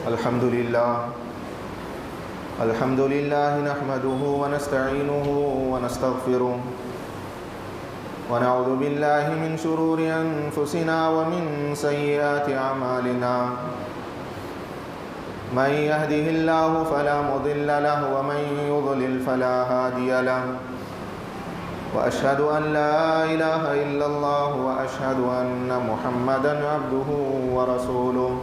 الحمد لله نحمده ونستعينه ونستغفره ونعوذ بالله من شرور أنفسنا ومن سيئات أعمالنا من يهده الله فلا مضل له ومن يضلل فلا هادي له وأشهد أن لا إله إلا الله وأشهد أن محمدًا عبده ورسوله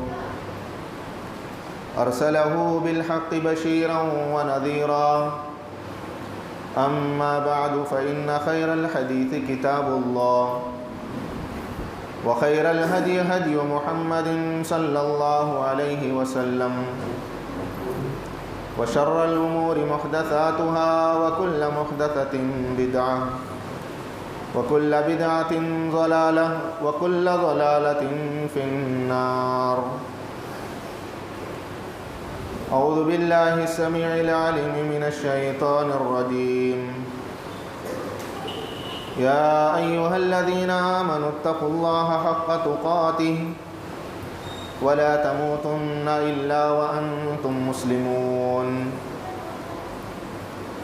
أرسله بالحق بشيرا ونذيرا أما بعد فإن خير الحديث كتاب الله وخير الهدي هدي محمد صلى الله عليه وسلم وشر الأمور محدثاتها وكل محدثة بدعة وكل بدعة ضلالة وكل ضلالة في النار. أعوذ بالله السميع العليم من الشيطان الرجيم. يا أيها الذين آمنوا اتقوا الله حق تقاته ولا تموتن إلا وأنتم مسلمون.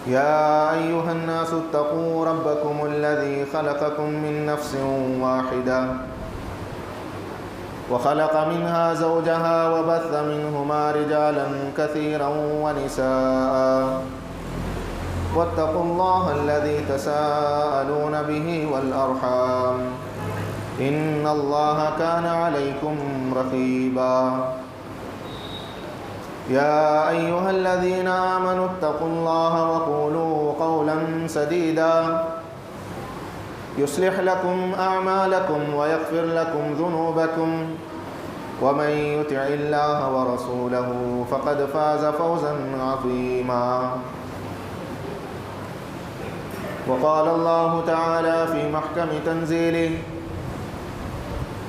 يا أيها الناس اتقوا ربكم الذي خلقكم من نفس واحدة وخلق منها زوجها وبث منهما رجالا كثيرا ونساء واتقوا الله الذي تساءلون به والأرحام إن الله كان عليكم رقيبا. يا أيها الذين آمنوا اتقوا الله وقولوا قولا سديدا يصلح لكم أعمالكم ويغفر لكم ذنوبكم ومن يطع الله ورسوله فقد فاز فوزا عظيما. وقال الله تعالى في محكم تنزيله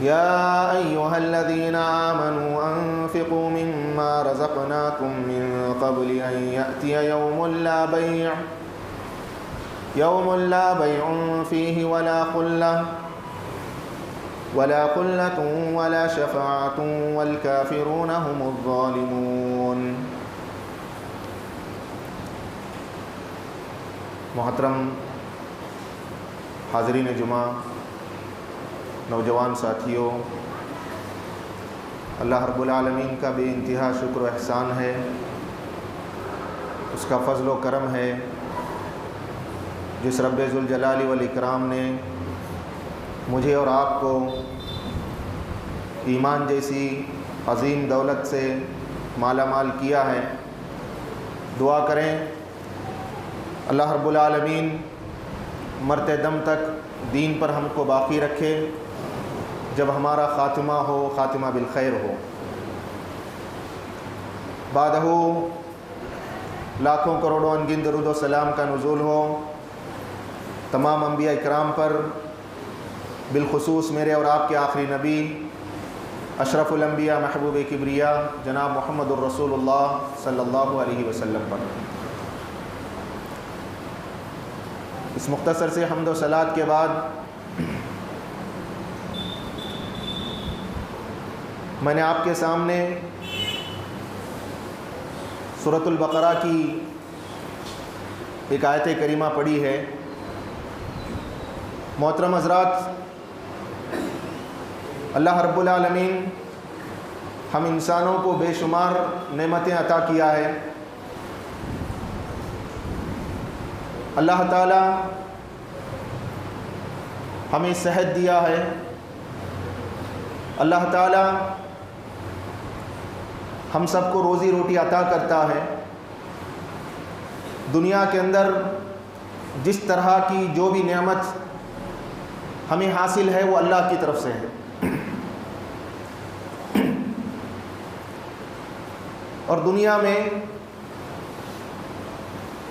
يا أيها الذين آمنوا أنفقوا مما رزقناكم من قبل أن يأتي يوم لا بيع فيه ولا خلة ولا شفاعة والكافرون هم الظالمون. محترم حاضرین جمعہ، نوجوان ساتھیوں، اللہ رب العالمین کا بے انتہا شکر و احسان ہے، اس کا فضل و کرم ہے جس رب ذوالجلال والاکرام نے مجھے اور آپ کو ایمان جیسی عظیم دولت سے مالا مال کیا ہے. دعا کریں اللہ رب العالمین مرتے دم تک دین پر ہم کو باقی رکھے، جب ہمارا خاتمہ ہو خاتمہ بالخیر ہو. بعدہ لاکھوں کروڑوں انگن درود و سلام کا نزول ہو تمام انبیاء اکرام پر، بالخصوص میرے اور آپ کے آخری نبی اشرف الانبیاء محبوب کبریا جناب محمد الرسول اللہ صلی اللہ علیہ وسلم پر. اس مختصر سے حمد و صلات کے بعد میں نے آپ کے سامنے سورۃ البقرہ کی ایک آیت کریمہ پڑھی ہے. محترم حضرات، اللہ رب العالمین ہم انسانوں کو بے شمار نعمتیں عطا کیا ہے. اللہ تعالی ہمیں صحت دیا ہے. اللہ تعالی ہم سب کو روزی روٹی عطا کرتا ہے. دنیا کے اندر جس طرح کی جو بھی نعمت ہمیں حاصل ہے وہ اللہ کی طرف سے ہے. اور دنیا میں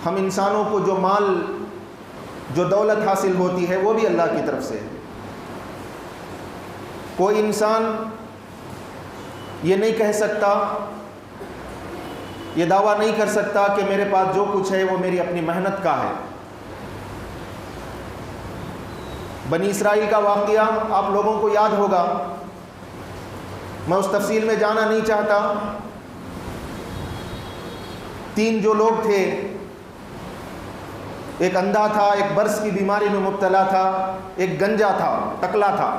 ہم انسانوں کو جو مال جو دولت حاصل ہوتی ہے وہ بھی اللہ کی طرف سے ہے. کوئی انسان یہ نہیں کہہ سکتا، یہ دعویٰ نہیں کر سکتا کہ میرے پاس جو کچھ ہے وہ میری اپنی محنت کا ہے. بنی اسرائیل کا واقعہ آپ لوگوں کو یاد ہوگا، میں اس تفصیل میں جانا نہیں چاہتا. 3 جو لوگ تھے، ایک اندھا تھا، ایک برس کی بیماری میں مبتلا تھا، ایک گنجا تھا، ٹکلا تھا۔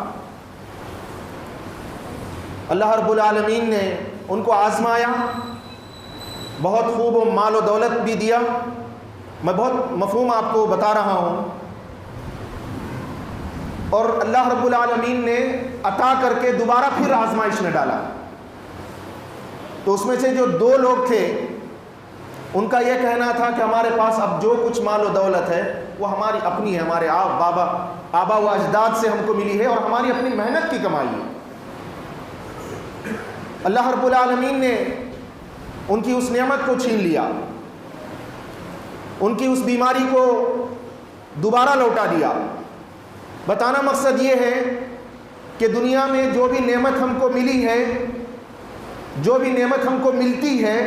اللہ رب العالمین نے ان کو آزمایا، بہت خوب و مال و دولت بھی دیا۔ میں بہت مفہوم آپ کو بتا رہا ہوں، اور اللہ رب العالمین نے عطا کر کے دوبارہ پھر آزمائش میں ڈالا۔ تو اس میں سے جو 2 لوگ تھے، ان کا یہ کہنا تھا کہ ہمارے پاس اب جو کچھ مال و دولت ہے وہ ہماری اپنی ہے، ہمارے آبا و اجداد سے ہم کو ملی ہے اور ہماری اپنی محنت کی کمائی ہے۔ اللہ رب العالمین نے ان کی اس نعمت کو چھین لیا، ان کی اس بیماری کو دوبارہ لوٹا دیا۔ بتانا مقصد یہ ہے کہ دنیا میں جو بھی نعمت ہم کو ملی ہے، جو بھی نعمت ہم کو ملتی ہے،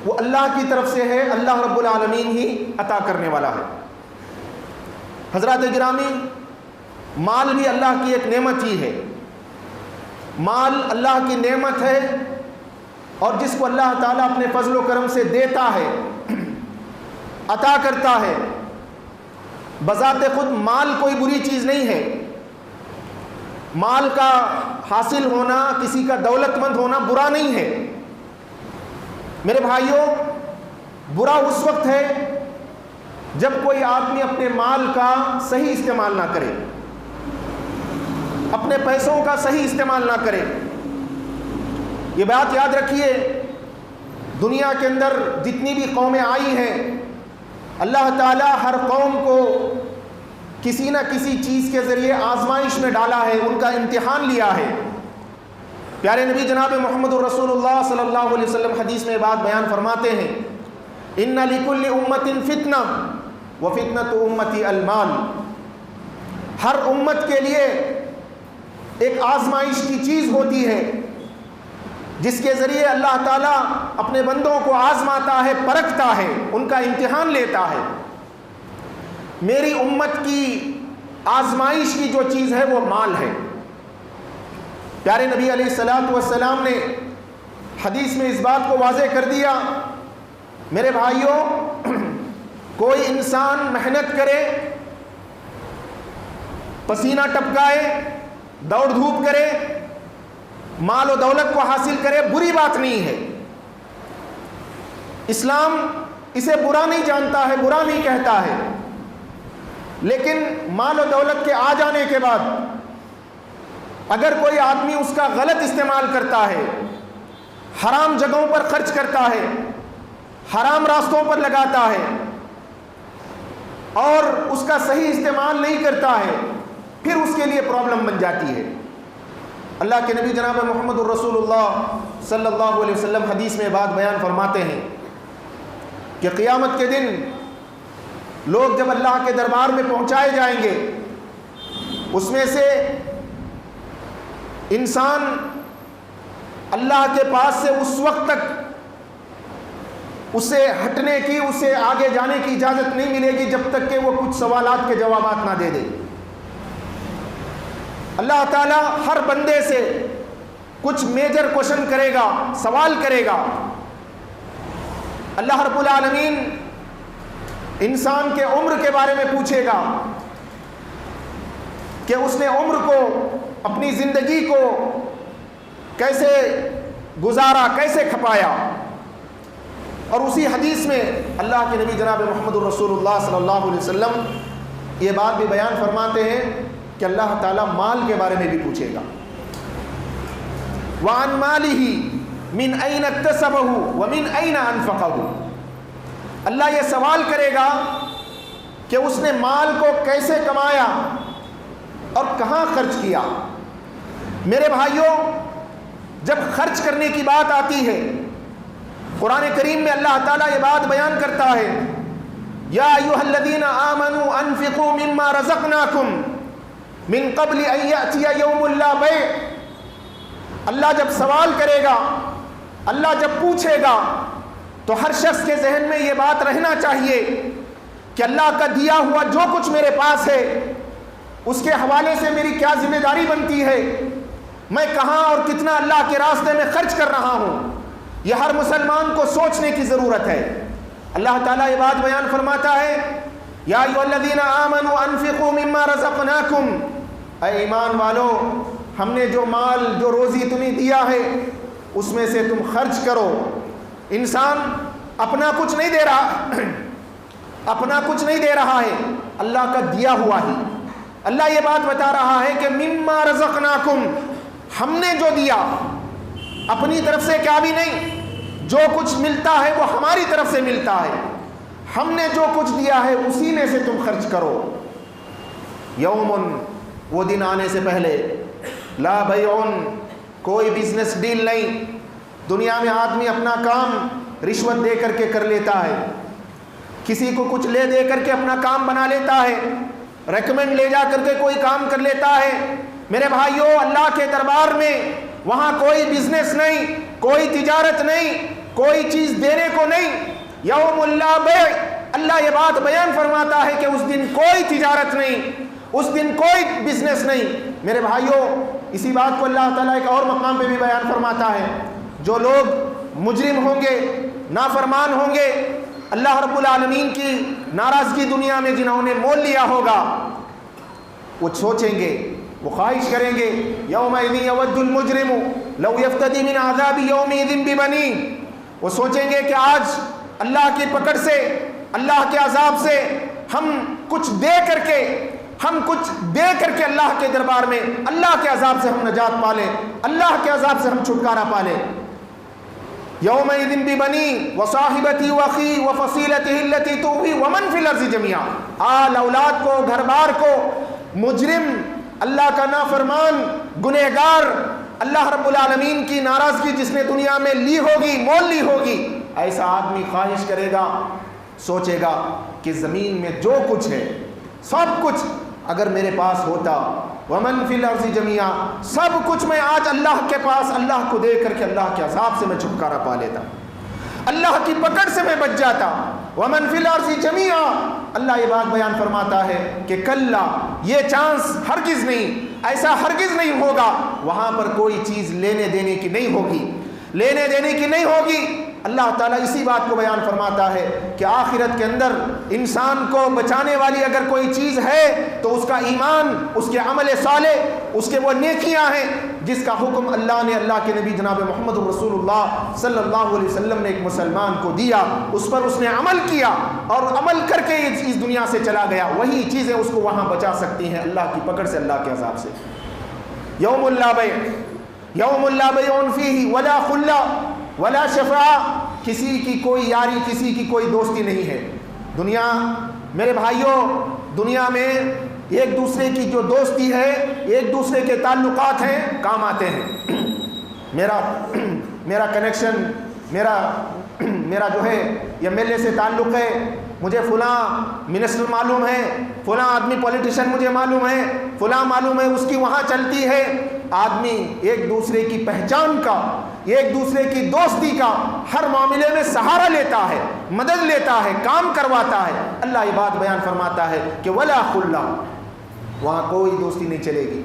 وہ اللہ کی طرف سے ہے، اللہ رب العالمین ہی عطا کرنے والا ہے۔ حضرات گرامی، مال بھی اللہ کی ایک نعمت ہی ہے۔ مال اللہ کی نعمت ہے، اور جس کو اللہ تعالیٰ اپنے فضل و کرم سے دیتا ہے، عطا کرتا ہے، بذات خود مال کوئی بری چیز نہیں ہے۔ مال کا حاصل ہونا، کسی کا دولت مند ہونا برا نہیں ہے۔ میرے بھائیوں، برا اس وقت ہے جب کوئی آدمی اپنے مال کا صحیح استعمال نہ کرے، اپنے پیسوں کا صحیح استعمال نہ کرے۔ یہ بات یاد رکھیے، دنیا کے اندر جتنی بھی قومیں آئی ہیں، اللہ تعالیٰ ہر قوم کو کسی نہ کسی چیز کے ذریعے آزمائش میں ڈالا ہے، ان کا امتحان لیا ہے۔ پیارے نبی جناب محمد الرسول اللہ صلی اللہ علیہ وسلم حدیث میں بات بیان فرماتے ہیں، ان لکل امت فتنہ وفتنۃ امتی المال۔ ہر امت کے لیے ایک آزمائش کی چیز ہوتی ہے جس کے ذریعے اللہ تعالیٰ اپنے بندوں کو آزماتا ہے، پرکھتا ہے، ان کا امتحان لیتا ہے۔ میری امت کی آزمائش کی جو چیز ہے وہ مال ہے۔ پیارے نبی علیہ الصلوۃ والسلام نے حدیث میں اس بات کو واضح کر دیا۔ میرے بھائیوں، کوئی انسان محنت کرے، پسینہ ٹپکائے، دوڑ دھوپ کرے، مال و دولت کو حاصل کرے، بری بات نہیں ہے۔ اسلام اسے برا نہیں جانتا ہے، برا نہیں کہتا ہے، لیکن مال و دولت کے آ جانے کے بعد اگر کوئی آدمی اس کا غلط استعمال کرتا ہے، حرام جگہوں پر خرچ کرتا ہے، حرام راستوں پر لگاتا ہے، اور اس کا صحیح استعمال نہیں کرتا ہے، پھر اس کے لیے پرابلم بن جاتی ہے۔ اللہ کے نبی جناب محمد الرسول اللہ صلی اللہ علیہ وسلم حدیث میں بات بیان فرماتے ہیں کہ قیامت کے دن لوگ جب اللہ کے دربار میں پہنچائے جائیں گے، اس میں سے انسان اللہ کے پاس سے اس وقت تک اسے ہٹنے کی، اسے آگے جانے کی اجازت نہیں ملے گی جب تک کہ وہ کچھ سوالات کے جوابات نہ دے دے۔ اللہ تعالیٰ ہر بندے سے کچھ میجر کوشچن کرے گا، سوال کرے گا۔ اللہ رب العالمین انسان کے عمر کے بارے میں پوچھے گا کہ اس نے عمر کو، اپنی زندگی کو کیسے گزارا، کیسے کھپایا۔ اور اسی حدیث میں اللہ کے نبی جناب محمد الرسول اللہ صلی اللہ علیہ وسلم یہ بات بھی بیان فرماتے ہیں کہ اللہ تعالیٰ مال کے بارے میں بھی پوچھے گا۔ وَعَنْ مَالِهِ مِنْ أَيْنَ اكْتَسَبَهُ وَمِنْ أَيْنَ أَنْفَقَهُ۔ اللہ یہ سوال کرے گا کہ اس نے مال کو کیسے کمایا اور کہاں خرچ کیا۔ میرے بھائیوں، جب خرچ کرنے کی بات آتی ہے، قرآن کریم میں اللہ تعالیٰ یہ بات بیان کرتا ہے، یا ایھا الذین آمنوا انفقوا مما رزقناکم من قبل ان یأتی یوم لا بیع۔ اللہ جب سوال کرے گا، اللہ جب پوچھے گا، تو ہر شخص کے ذہن میں یہ بات رہنا چاہیے کہ اللہ کا دیا ہوا جو کچھ میرے پاس ہے، اس کے حوالے سے میری کیا ذمہ داری بنتی ہے، میں کہاں اور کتنا اللہ کے راستے میں خرچ کر رہا ہوں۔ یہ ہر مسلمان کو سوچنے کی ضرورت ہے۔ اللہ تعالیٰ یہ بات بیان فرماتا ہے، یا ایھا الذین آمنوا انفقوا مما رزقناکم، اے ایمان والو ہم نے جو مال جو روزی تمہیں دیا ہے اس میں سے تم خرچ کرو۔ انسان اپنا کچھ نہیں دے رہا، اپنا کچھ نہیں دے رہا ہے، اللہ کا دیا ہوا ہی۔ اللہ یہ بات بتا رہا ہے کہ مما رزقناکم، ہم نے جو دیا، اپنی طرف سے کیا بھی نہیں، جو کچھ ملتا ہے وہ ہماری طرف سے ملتا ہے، ہم نے جو کچھ دیا ہے اسی میں سے تم خرچ کرو۔ یومن، وہ دن آنے سے پہلے، لا بیعن، کوئی بزنس ڈیل نہیں۔ دنیا میں آدمی اپنا کام رشوت دے کر کے کر لیتا ہے، کسی کو کچھ لے دے کر کے اپنا کام بنا لیتا ہے، ریکمینڈ لے جا کر کے کوئی کام کر لیتا ہے۔ میرے بھائیوں، اللہ کے دربار میں وہاں کوئی بزنس نہیں، کوئی تجارت نہیں، کوئی چیز دینے کو نہیں۔ یوم لا بیع، اللہ یہ بات بیان فرماتا ہے کہ اس دن کوئی تجارت نہیں، اس دن کوئی بزنس نہیں۔ میرے بھائیوں، اسی بات کو اللہ تعالیٰ ایک اور مقام پہ بھی بیان فرماتا ہے، جو لوگ مجرم ہوں گے، نافرمان ہوں گے، اللہ رب العالمین کی ناراضگی دنیا میں جنہوں نے مول لیا ہوگا، وہ سوچیں گے، وہ خواہش کریں گے، یومئذ یود المجرم لو یفتدی من عذاب یومئذ ببنیہ، وہ سوچیں گے کہ آج اللہ کی پکڑ سے، اللہ کے عذاب سے ہم کچھ دے کر کے اللہ کے دربار میں اللہ کے عذاب سے ہم نجات پا لیں، اللہ کے عذاب سے ہم چھٹکارا پا لیں۔ یومئذ ببنیہ وصاحبتہ واخیہ وفصیلتہ التی تؤویہ ومن فی الارض جميعا، آل اولاد کو، گھر بار کو، مجرم، اللہ کا نافرمان، گنہگار، اللہ رب العالمین کی ناراضگی جس نے دنیا میں لی ہوگی، مول لی ہوگی، ایسا آدمی خواہش کرے گا، سوچے گا کہ زمین میں جو کچھ ہے سب کچھ اگر میرے پاس ہوتا، ومن فی الارض جميعا، سب کچھ میں آج اللہ کے پاس، اللہ کو دے کر کے اللہ کے عذاب سے میں چھٹکارا پا لیتا، اللہ کی پکڑ سے میں بچ جاتا۔ ومن فی الارض جميعا، اللہ یہ بات بیان فرماتا ہے کہ کلا، یہ چانس ہرگز نہیں، ایسا ہرگز نہیں ہوگا، وہاں پر کوئی چیز لینے دینے کی نہیں ہوگی، لینے دینے کی نہیں ہوگی۔ اللہ تعالیٰ اسی بات کو بیان فرماتا ہے کہ آخرت کے اندر انسان کو بچانے والی اگر کوئی چیز ہے تو اس کا ایمان، اس کے عمل صالح، اس کے وہ نیکیاں ہیں جس کا حکم اللہ نے، اللہ کے نبی جناب محمد رسول اللہ صلی اللہ علیہ وسلم نے ایک مسلمان کو دیا، اس پر اس نے عمل کیا اور عمل کر کے اس دنیا سے چلا گیا، وہی چیزیں اس کو وہاں بچا سکتی ہیں اللہ کی پکڑ سے، اللہ کے عذاب سے۔ یوم لا بیع، یوم لا بیع فیہ ولا خلہ ولا شفاعہ، کسی کی کوئی یاری، کسی کی کوئی دوستی نہیں ہے۔ دنیا، میرے بھائیوں، دنیا میں ایک دوسرے کی جو دوستی ہے، ایک دوسرے کے تعلقات ہیں، کام آتے ہیں۔ میرا کنیکشن، میرا جو ہے ایم ایل اے سے تعلق ہے، مجھے فلاں منسٹر معلوم ہے، فلاں آدمی پولیٹیشین مجھے معلوم ہے، فلاں معلوم ہے، اس کی وہاں چلتی ہے۔ آدمی ایک دوسرے کی پہچان کا، ایک دوسرے کی دوستی کا ہر معاملے میں سہارا لیتا ہے، مدد لیتا ہے، کام کرواتا ہے۔ اللہ یہ بات بیان فرماتا ہے کہ ولا خلہ، وہاں کوئی دوستی نہیں چلے گی،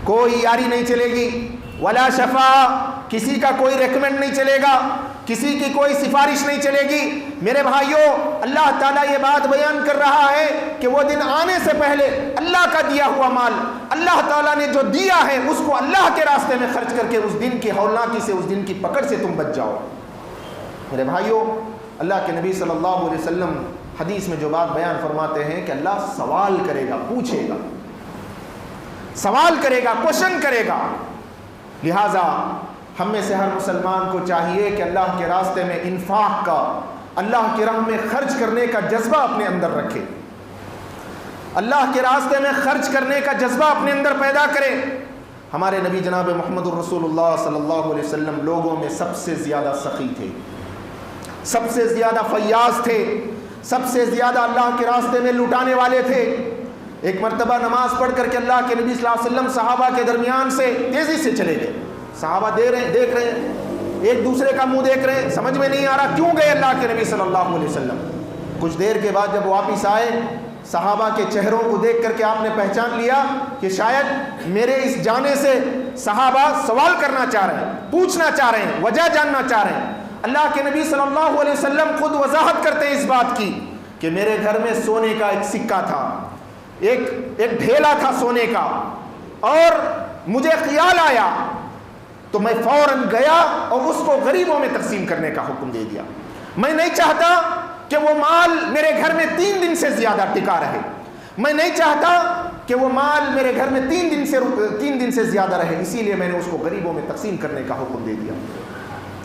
کوئی یاری نہیں چلے گی، ولا شفاعہ، کسی کا کوئی ریکمینڈ نہیں چلے گا، کسی کی کوئی سفارش نہیں چلے گی۔ میرے بھائیوں، اللہ تعالیٰ یہ بات بیان کر رہا ہے کہ وہ دن آنے سے پہلے اللہ کا دیا ہوا مال، اللہ تعالیٰ نے جو دیا ہے اس کو اللہ کے راستے میں خرچ کر کے اس دن کی ہولناکی سے، اس دن کی پکڑ سے تم بچ جاؤ۔ میرے بھائیوں، اللہ کے نبی صلی اللہ علیہ وسلم حدیث میں جو بات بیان فرماتے ہیں کہ اللہ سوال کرے گا، پوچھے گا، سوال کرے گا، کوشچن کرے گا۔ لہٰذا ہم میں سے ہر مسلمان کو چاہیے کہ اللہ کے راستے میں انفاق کا، اللہ کی راہ میں خرچ کرنے کا جذبہ اپنے اندر رکھے، اللہ کے راستے میں خرچ کرنے کا جذبہ اپنے اندر پیدا کرے۔ ہمارے نبی جناب محمد الرسول اللہ صلی اللہ علیہ وسلم لوگوں میں سب سے زیادہ سخی تھے، سب سے زیادہ فیاض تھے، سب سے زیادہ اللہ کے راستے میں لٹانے والے تھے۔ ایک مرتبہ نماز پڑھ کر کے اللہ کے نبی صلی اللہ علیہ وسلم صحابہ کے درمیان سے تیزی سے چلے گئے۔ صحابہ دیکھ رہے ہیں، ایک دوسرے کا منہ دیکھ رہے ہیں، سمجھ میں نہیں آ رہا کیوں گئے اللہ کے نبی صلی اللہ علیہ وسلم۔ کچھ دیر کے بعد جب واپس آئے، صحابہ کے چہروں کو دیکھ کر کے آپ نے پہچان لیا کہ شاید میرے اس جانے سے صحابہ سوال کرنا چاہ رہے ہیں، پوچھنا چاہ رہے ہیں، وجہ جاننا چاہ رہے ہیں۔ اللہ کے نبی صلی اللہ علیہ وسلم خود وضاحت کرتے ہیں اس بات کی کہ میرے گھر میں سونے کا ایک سکہ تھا، ایک ڈھیلا تھا سونے کا، اور مجھے خیال آیا تو میں فوراً گیا اور اس کو غریبوں میں تقسیم کرنے کا حکم دے دیا۔ میں نہیں چاہتا کہ وہ مال میرے گھر میں 3 دن سے زیادہ ٹکا رہے، میں نہیں چاہتا کہ وہ مال میرے گھر میں 3 دن سے زیادہ رہے، اسی لیے میں نے اس کو غریبوں میں تقسیم کرنے کا حکم دے دیا۔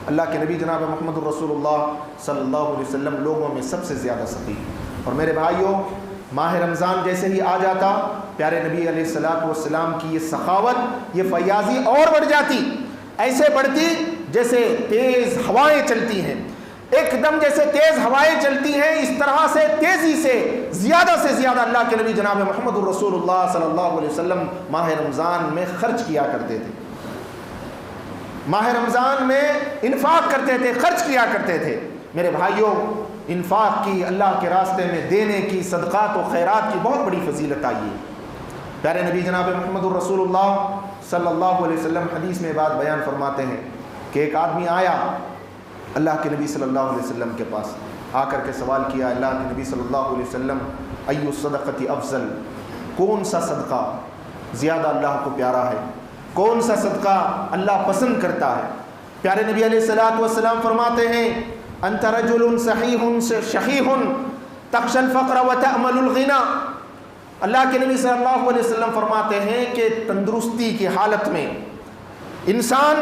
اللہ کے نبی جناب محمد الرسول اللہ صلی اللہ علیہ وسلم لوگوں میں سب سے زیادہ سخی۔ اور میرے بھائیوں، ماہ رمضان جیسے ہی آ جاتا، پیارے نبی علیہ الصلوۃ والسلام کی یہ سخاوت، یہ فیاضی اور بڑھ جاتی، ایسے بڑھتی جیسے تیز ہوائیں چلتی ہیں، ایک دم جیسے تیز ہوائیں چلتی ہیں، اس طرح سے تیزی سے زیادہ اللہ کے نبی جناب محمد الرسول اللہ صلی اللہ علیہ وسلم ماہ رمضان میں خرچ کیا کرتے تھے، ماہ رمضان میں انفاق کرتے تھے، خرچ کیا کرتے تھے۔ میرے بھائیوں، انفاق کی، اللہ کے راستے میں دینے کی، صدقات و خیرات کی بہت بڑی فضیلت آئی ہے۔ پیارے نبی جناب محمد الرسول اللہ صلی اللہ علیہ وسلم حدیث میں بات بیان فرماتے ہیں کہ ایک آدمی آیا اللہ کے نبی صلی اللہ علیہ وسلم کے پاس، آ کر کے سوال کیا، اللہ کے نبی صلی اللہ علیہ وسلم ای الصدقۃ افضل، کون سا صدقہ زیادہ اللہ کو پیارا ہے، کون سا صدقہ اللہ پسند کرتا ہے؟ پیارے نبی علیہ الصلوۃ والسلام فرماتے ہیں، انت رجل صحیح شحیح تخشى الفقر وتأمل الغنى۔ اللہ کے نبی صلی اللہ علیہ وسلم فرماتے ہیں کہ تندرستی کی حالت میں انسان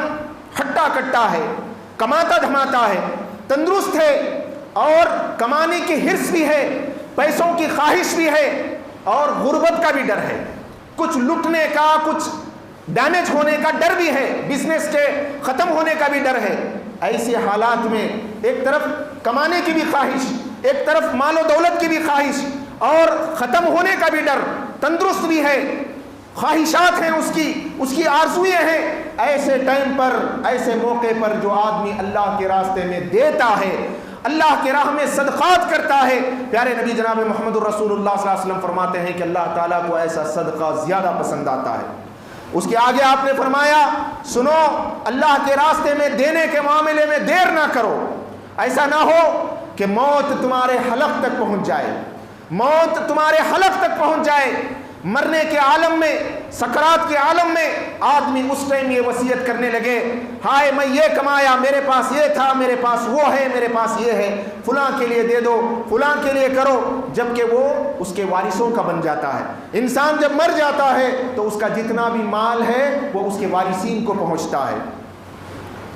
ہٹا کٹا ہے، کماتا دھماتا ہے، تندرست ہے، اور کمانے کی حرص بھی ہے، پیسوں کی خواہش بھی ہے، اور غربت کا بھی ڈر ہے، کچھ لٹنے کا، کچھ ڈیمیج ہونے کا ڈر بھی ہے، بزنس کے ختم ہونے کا بھی ڈر ہے۔ ایسے حالات میں ایک طرف کمانے کی بھی خواہش، ایک طرف مال و دولت کی بھی خواہش، اور ختم ہونے کا بھی ڈر، تندرست بھی ہے، خواہشات ہیں اس کی آرزوئیں ہیں۔ ایسے ٹائم پر، ایسے موقع پر جو آدمی اللہ کے راستے میں دیتا ہے، اللہ کے راہ میں صدقات کرتا ہے، پیارے نبی جناب محمد الرسول اللہ صلی اللہ علیہ وسلم فرماتے ہیں کہ اللہ تعالیٰ کو ایسا صدقہ زیادہ پسند آتا ہے۔ اس کے آگے آپ نے فرمایا، سنو، اللہ کے راستے میں دینے کے معاملے میں دیر نہ کرو، ایسا نہ ہو کہ موت تمہارے حلق تک پہنچ جائے، موت تمہارے حلق تک پہنچ جائے۔ مرنے کے عالم میں، سکرات کے عالم میں آدمی اس ٹائم یہ وصیت کرنے لگے، ہائے میں یہ کمایا، میرے پاس یہ تھا، میرے پاس وہ ہے، میرے پاس یہ ہے، فلاں کے لیے دے دو، فلاں کے لیے کرو، جبکہ وہ اس کے وارثوں کا بن جاتا ہے۔ انسان جب مر جاتا ہے تو اس کا جتنا بھی مال ہے وہ اس کے وارثین کو پہنچتا ہے۔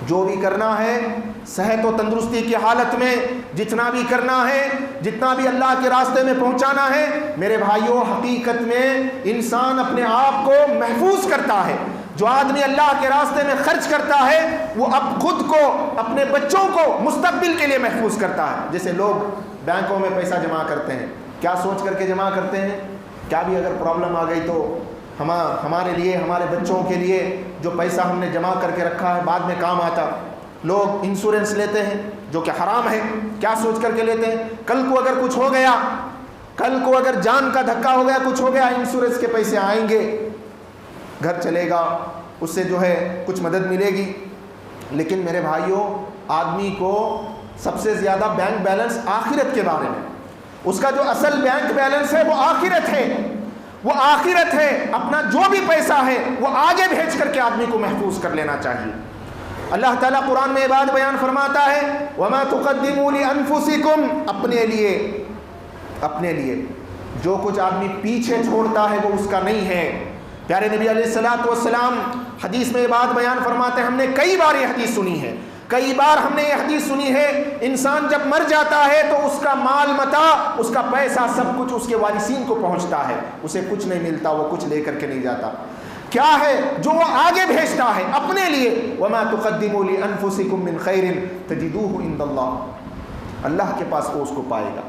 جو بھی کرنا ہے صحت و تندرستی کی حالت میں، جتنا بھی کرنا ہے، جتنا بھی اللہ کے راستے میں پہنچانا ہے، میرے بھائیوں، حقیقت میں انسان اپنے آپ کو محفوظ کرتا ہے۔ جو آدمی اللہ کے راستے میں خرچ کرتا ہے وہ اب خود کو، اپنے بچوں کو مستقبل کے لیے محفوظ کرتا ہے۔ جیسے لوگ بینکوں میں پیسہ جمع کرتے ہیں، کیا سوچ کر کے جمع کرتے ہیں؟ کیا بھی اگر پرابلم آ گئی تو ہمارے لیے، ہمارے بچوں کے لیے جو پیسہ ہم نے جمع کر کے رکھا ہے بعد میں کام آتا۔ لوگ انشورنس لیتے ہیں جو کہ حرام ہے، کیا سوچ کر کے لیتے ہیں؟ کل کو اگر کچھ ہو گیا، کل کو اگر جان کا دھکا ہو گیا، کچھ ہو گیا، انشورنس کے پیسے آئیں گے، گھر چلے گا، اس سے جو ہے کچھ مدد ملے گی۔ لیکن میرے بھائیوں، آدمی کو سب سے زیادہ بینک بیلنس آخرت کے بارے میں، اس کا جو اصل بینک بیلنس ہے وہ آخرت ہے، وہ آخرت ہے۔ اپنا جو بھی پیسہ ہے وہ آگے بھیج کر کے آدمی کو محفوظ کر لینا چاہیے۔ اللہ تعالیٰ قرآن میں یہ بات بیان فرماتا ہے، وَمَا تُقَدِّمُوا لِأَنفُسِكُمْ، اپنے لیے جو کچھ آدمی پیچھے چھوڑتا ہے وہ اس کا نہیں ہے۔ پیارے نبی علیہ الصلوۃ والسلام حدیث میں یہ بات بیان فرماتے ہیں، ہم نے کئی بار یہ حدیث سنی ہے، کئی بار ہم نے یہ حدیث سنی ہے، انسان جب مر جاتا ہے تو اس کا مال متاع، اس کا پیسہ، سب کچھ اس کے وارثین کو پہنچتا ہے، اسے کچھ نہیں ملتا، وہ کچھ لے کر کے نہیں جاتا۔ کیا ہے جو وہ آگے بھیجتا ہے اپنے لیے؟ وَمَا تُقَدِّمُوا لِأَنفُسِكُم مِّن خَيْرٍ تَجِدُوهُ عِندَ اللَّهِ، اللہ کے پاس وہ اس کو پائے گا،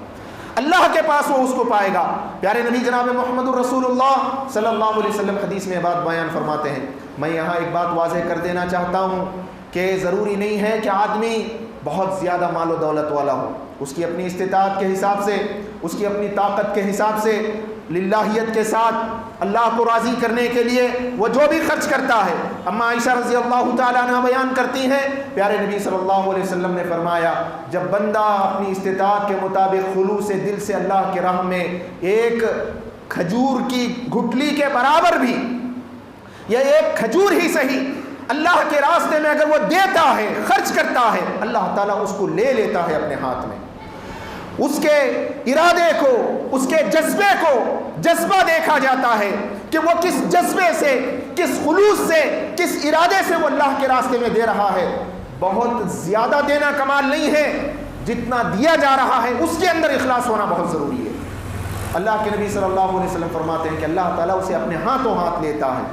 اللہ کے پاس وہ اس کو پائے گا۔ پیارے نبی جناب محمد الرسول اللہ صلی اللہ علیہ وسلم حدیث میں بات بیان فرماتے ہیں۔ میں یہاں ایک بات واضح کر دینا چاہتا ہوں کہ ضروری نہیں ہے کہ آدمی بہت زیادہ مال و دولت والا ہو، اس کی اپنی استطاعت کے حساب سے، اس کی اپنی طاقت کے حساب سے للہیت کے ساتھ اللہ کو راضی کرنے کے لیے وہ جو بھی خرچ کرتا ہے. اما عائشہ رضی اللہ تعالیٰ عنہ بیان کرتی ہیں پیارے نبی صلی اللہ علیہ وسلم نے فرمایا جب بندہ اپنی استطاعت کے مطابق خلوص دل سے اللہ کے راہ میں ایک کھجور کی گٹھلی کے برابر بھی یا ایک کھجور ہی صحیح اللہ کے راستے میں اگر وہ دیتا ہے خرچ کرتا ہے اللہ تعالیٰ اس کو لے لیتا ہے اپنے ہاتھ میں. اس کے ارادے کو اس کے جذبے کو جذبہ دیکھا جاتا ہے کہ وہ کس جذبے سے کس خلوص سے کس ارادے سے وہ اللہ کے راستے میں دے رہا ہے. بہت زیادہ دینا کمال نہیں ہے, جتنا دیا جا رہا ہے اس کے اندر اخلاص ہونا بہت ضروری ہے. اللہ کے نبی صلی اللہ علیہ وسلم فرماتے ہیں کہ اللہ تعالیٰ اسے اپنے ہاتھوں ہاتھ لیتا ہے,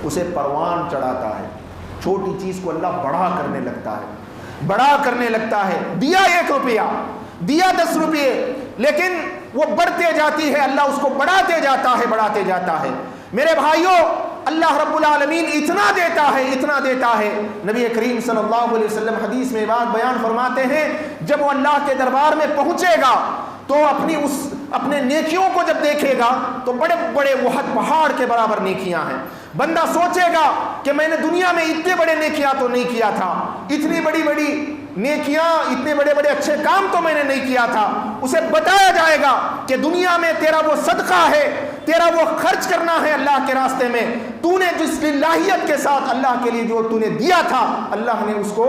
اسے پروان چڑھاتا ہے. چھوٹی چیز کو اللہ بڑا کرنے لگتا ہے, بڑا کرنے لگتا ہے. دیا 1 روپیہ, دیا 10 روپئے, لیکن وہ بڑھتے جاتی ہے, اللہ اس کو بڑھاتے جاتا ہے, بڑھاتے جاتا ہے. میرے بھائیوں اللہ رب العالمین اتنا دیتا ہے, اتنا دیتا ہے. نبی کریم صلی اللہ علیہ وسلم حدیث میں بات بیان فرماتے ہیں جب وہ اللہ کے دربار میں پہنچے گا تو اپنے نیکیوں کو جب دیکھے گا تو بڑے بڑے وحد پہاڑ کے برابر نیکیاں ہیں. بندہ سوچے گا کہ میں نے دنیا میں اتنے بڑے نیکیاں تو نہیں کیا تھا, اتنی بڑی بڑی نیکیاں, اتنے بڑے بڑے اچھے کام تو میں نے نہیں کیا تھا. اسے بتایا جائے گا کہ دنیا میں تیرا وہ صدقہ ہے, تیرا وہ خرچ کرنا ہے اللہ کے راستے میں, تو نے جس للہیت کے ساتھ اللہ کے لیے جو تو نے دیا تھا اللہ نے اس کو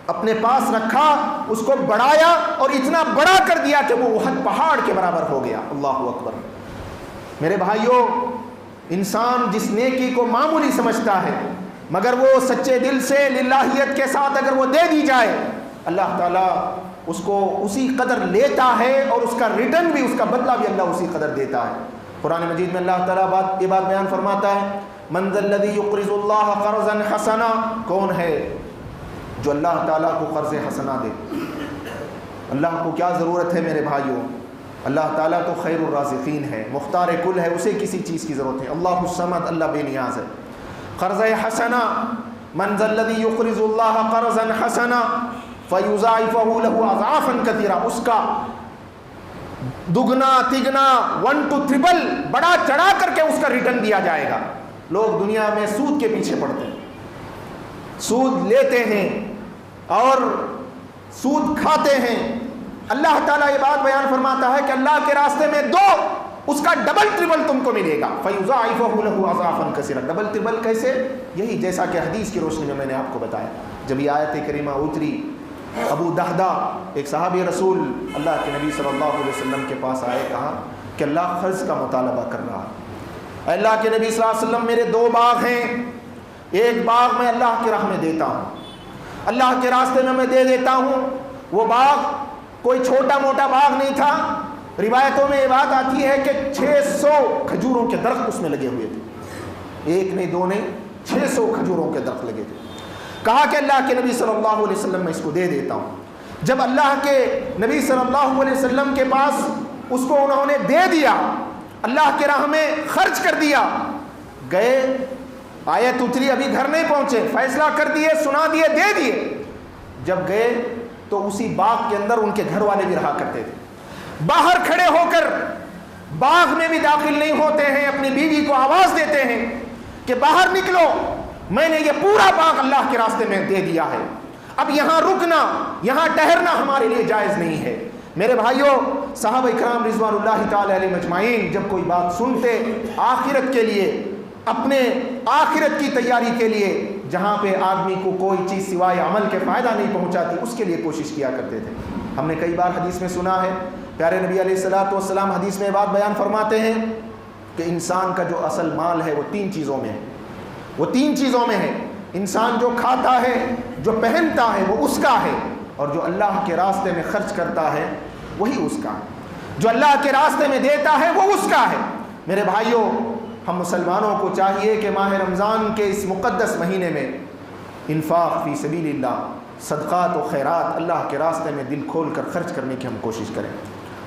اپنے پاس رکھا, اس کو بڑھایا اور اتنا بڑا کر دیا کہ وہ احد پہاڑ کے برابر ہو گیا. اللہ اکبر. میرے بھائیوں انسان جس نیکی کو معمولی سمجھتا ہے مگر وہ سچے دل سے للہیت کے ساتھ اگر وہ دے دی جائے اللہ تعالیٰ اس کو اسی قدر لیتا ہے اور اس کا ریٹرن بھی, اس کا بدلہ بھی اللہ اسی قدر دیتا ہے. قرآن مجید میں اللہ تعالیٰ یہ بات بیان فرماتا ہے من ذا الذی یقرض اللہ قرضا حسنا, کون ہے جو اللہ تعالیٰ کو قرض حسنا دے. اللہ کو کیا ضرورت ہے میرے بھائیوں, اللہ تعالیٰ تو خیر الرازقین ہے, مختار کل ہے, اسے کسی چیز کی ضرورت ہے. اللہ الصمد, اللہ بے نیاز ہے. قرض حسنا من ذا الذی یقرض اللہ قرضا حسنا فیضاعفہ لہ اضعافا کثیرا, اس کا دگنا تگنا 1 to 3 بڑا چڑھا کر کے اس کا ریٹرن دیا جائے گا. لوگ دنیا میں سود کے پیچھے پڑتے ہیں, سود لیتے ہیں اور سود کھاتے ہیں. اللہ تعالیٰ یہ بات بیان فرماتا ہے کہ اللہ کے راستے میں دو, اس کا ڈبل ٹربل تم کو ملے گا. فَيُضَاعِفَهُ لَهُ أَضْعَافًا كَثِيرًا. ڈبل ٹربل کیسے؟ یہی جیسا کہ حدیث کی روشنی میں نے آپ کو بتایا. جب یہ آیت کریمہ اتری, ابو دہدہ ایک صحابی رسول اللہ کے نبی صلی اللہ علیہ وسلم کے پاس آئے, کہا کہ اللہ قرض کا مطالبہ کر رہا ہے. اللہ کے نبی صلی اللہ علیہ وسلم میرے 2 باغ ہیں, ایک باغ میں اللہ کی راہ میں دیتا ہوں, اللہ کے راستے میں دے دیتا ہوں. وہ باغ کوئی چھوٹا موٹا باغ نہیں تھا. روایتوں میں یہ بات آتی ہے کہ 600 کھجوروں کے درخت اس میں لگے ہوئے تھے, 1 نہیں 2 نہیں 600 کھجوروں کے درخت لگے تھے. کہا کہ اللہ کے نبی صلی اللہ علیہ وسلم میں اس کو دے دیتا ہوں. جب اللہ کے نبی صلی اللہ علیہ وسلم کے پاس اس کو انہوں نے دے دیا, اللہ کے راہ میں خرچ کر دیا, گئے, آیت اتری, ابھی گھر نہیں پہنچے, فیصلہ کر دیے, سنا دیے, دے دیے. جب گئے تو اسی باغ کے اندر ان کے گھر والے بھی رہا کرتے تھے. باہر کھڑے ہو کر باغ میں بھی داخل نہیں ہوتے ہیں, اپنی بیوی کو آواز دیتے ہیں کہ باہر نکلو, میں نے یہ پورا باغ اللہ کے راستے میں دے دیا ہے, اب یہاں رکنا, یہاں ٹہرنا ہمارے لیے جائز نہیں ہے. میرے بھائیوں صحابہ اکرام رضوان اللہ تعالی علیہ مجمعین جب کوئی بات سنتے آخرت کے لیے, اپنے آخرت کی تیاری کے لیے, جہاں پہ آدمی کو کوئی چیز سوائے عمل کے فائدہ نہیں پہنچاتی, اس کے لیے کوشش کیا کرتے تھے. ہم نے کئی بار حدیث میں سنا ہے, پیارے نبی علیہ الصلوۃ والسلام حدیث میں بات بیان فرماتے ہیں کہ انسان کا جو اصل مال ہے وہ 3 چیزوں میں ہے, وہ 3 چیزوں میں ہے. انسان جو کھاتا ہے, جو پہنتا ہے وہ اس کا ہے, اور جو اللہ کے راستے میں خرچ کرتا ہے وہی اس کا ہے, جو اللہ کے راستے میں دیتا ہے وہ اس کا ہے. میرے بھائیوں ہم مسلمانوں کو چاہیے کہ ماہ رمضان کے اس مقدس مہینے میں انفاق فی سبیل اللہ, صدقات و خیرات اللہ کے راستے میں دل کھول کر خرچ کرنے کی ہم کوشش کریں.